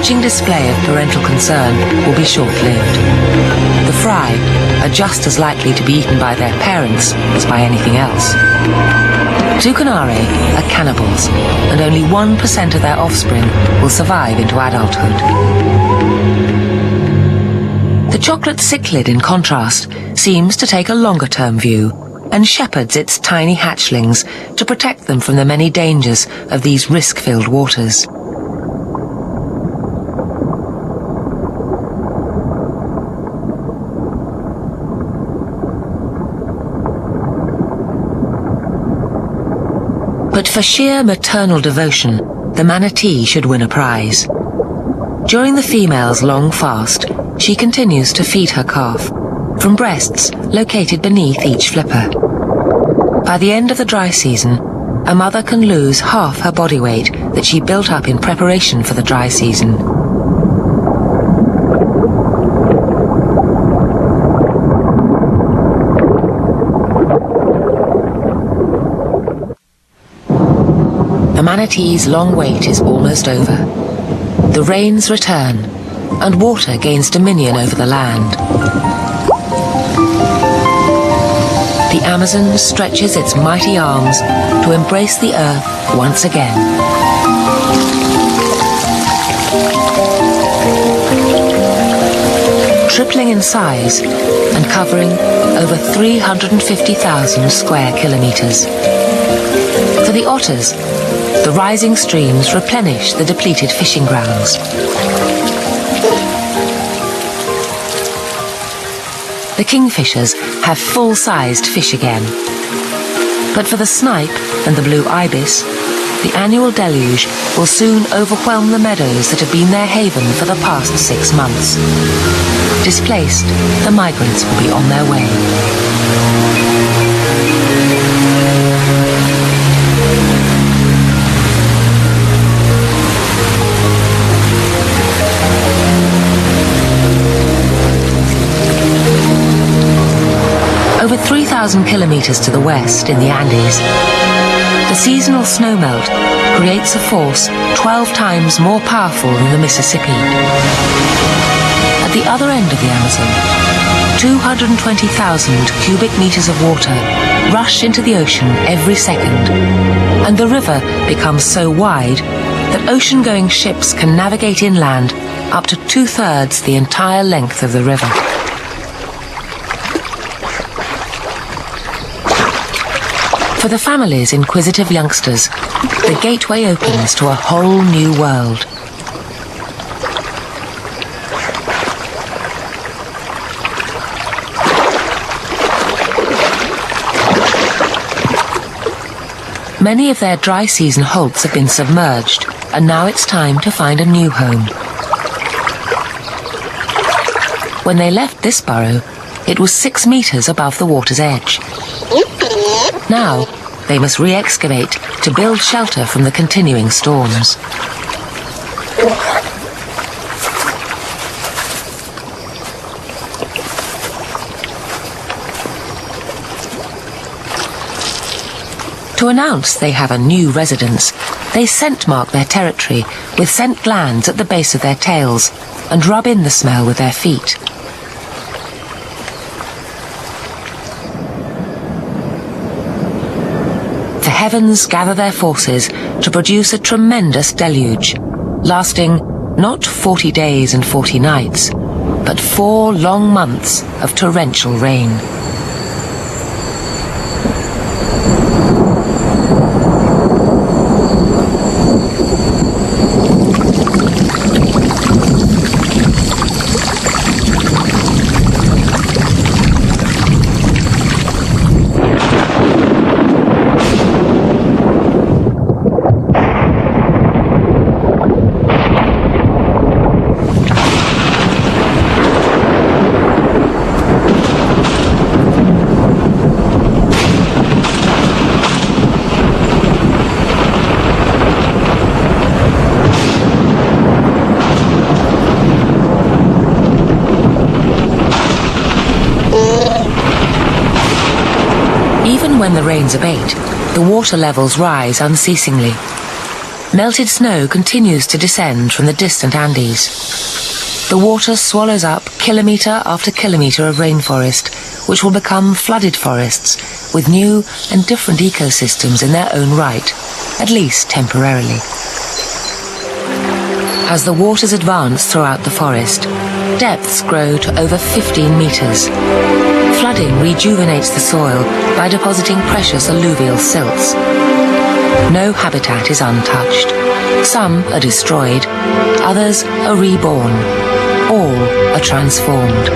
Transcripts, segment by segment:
bewitching display of parental concern will be short-lived. The fry are just as likely to be eaten by their parents as by anything else. Tucanare are cannibals, and only 1% of their offspring will survive into adulthood. The chocolate cichlid, in contrast, seems to take a longer-term view and shepherds its tiny hatchlings to protect them from the many dangers of these risk-filled waters. But for sheer maternal devotion, the manatee should win a prize. During the female's long fast, she continues to feed her calf from breasts located beneath each flipper. By the end of the dry season, a mother can lose half her body weight that she built up in preparation for the dry season. The manatee's long wait is almost over. The rains return, and water gains dominion over the land. The Amazon stretches its mighty arms to embrace the earth once again. Tripling in size and covering over 350,000 square kilometers. For the otters, the rising streams replenish the depleted fishing grounds. The kingfishers have full-sized fish again. But for the snipe and the blue ibis, the annual deluge will soon overwhelm the meadows that have been their haven for the past 6 months. Displaced, the migrants will be on their way. Over 3,000 kilometers to the west in the Andes, the seasonal snowmelt creates a force 12 times more powerful than the Mississippi. At the other end of the Amazon, 220,000 cubic meters of water rush into the ocean every second, and the river becomes so wide that ocean-going ships can navigate inland up to 2/3 the entire length of the river. For the family's inquisitive youngsters, the gateway opens to a whole new world. Many of their dry season holts have been submerged, and now it's time to find a new home. When they left this burrow, it was 6 meters above the water's edge. Now, they must re-excavate to build shelter from the continuing storms. To announce they have a new residence, they scent mark their territory with scent glands at the base of their tails and rub in the smell with their feet. The heavens gather their forces to produce a tremendous deluge, lasting not 40 days and 40 nights, but 4 long months of torrential rain. When the rains abate, the water levels rise unceasingly. melted snow continues to descend from the distant Andes. The water swallows up kilometre after kilometre of rainforest, which will become flooded forests with new and different ecosystems in their own right, at least temporarily. As the waters advance throughout the forest, depths grow to over 15 metres. Flooding rejuvenates the soil by depositing precious alluvial silts. No habitat is untouched. Some are destroyed, others are reborn. All are transformed.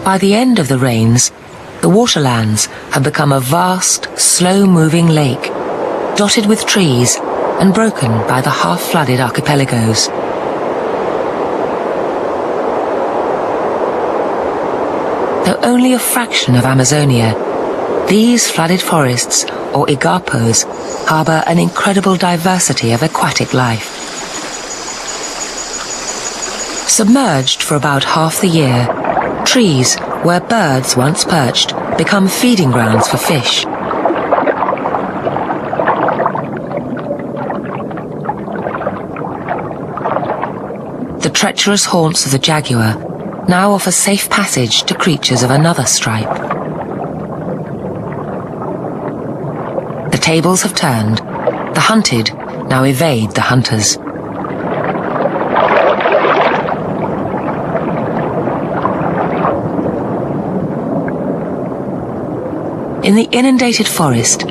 By the end of the rains, the waterlands have become a vast, slow-moving lake, dotted with trees and broken by the half-flooded archipelagos. Though only a fraction of Amazonia, these flooded forests, or igapos, harbour an incredible diversity of aquatic life. Submerged for about half the year, trees where birds once perched become feeding grounds for fish. The treacherous haunts of the jaguar now offer safe passage to creatures of another stripe. The tables have turned. The hunted now evade the hunters. In the inundated forest,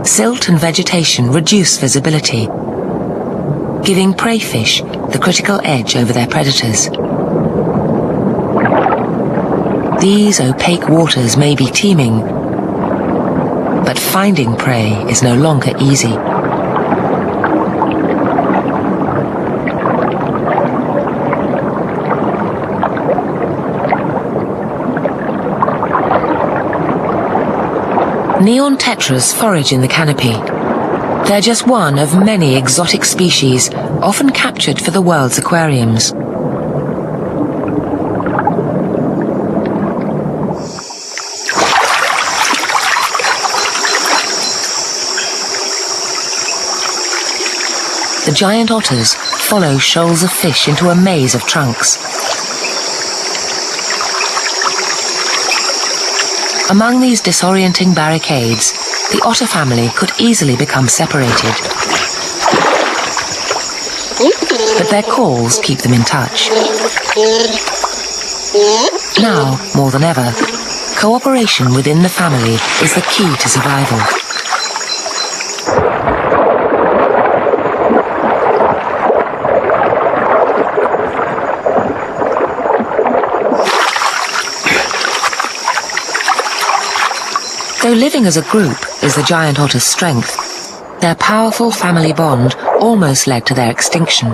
silt and vegetation reduce visibility, giving prey fish the critical edge over their predators. These opaque waters may be teeming, but finding prey is no longer easy. Neon tetras forage in the canopy. They're just one of many exotic species, often captured for the world's aquariums. The giant otters follow shoals of fish into a maze of trunks. Among these disorienting barricades, the otter family could easily become separated. But their calls keep them in touch. Now, more than ever, cooperation within the family is the key to survival. Though living as a group is the giant otter's strength, their powerful family bond almost led to their extinction.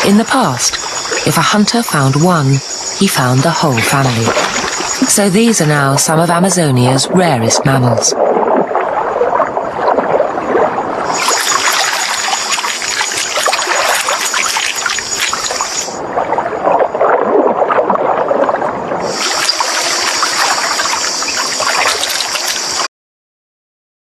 In the past, if a hunter found one, he found the whole family. So these are now some of Amazonia's rarest mammals.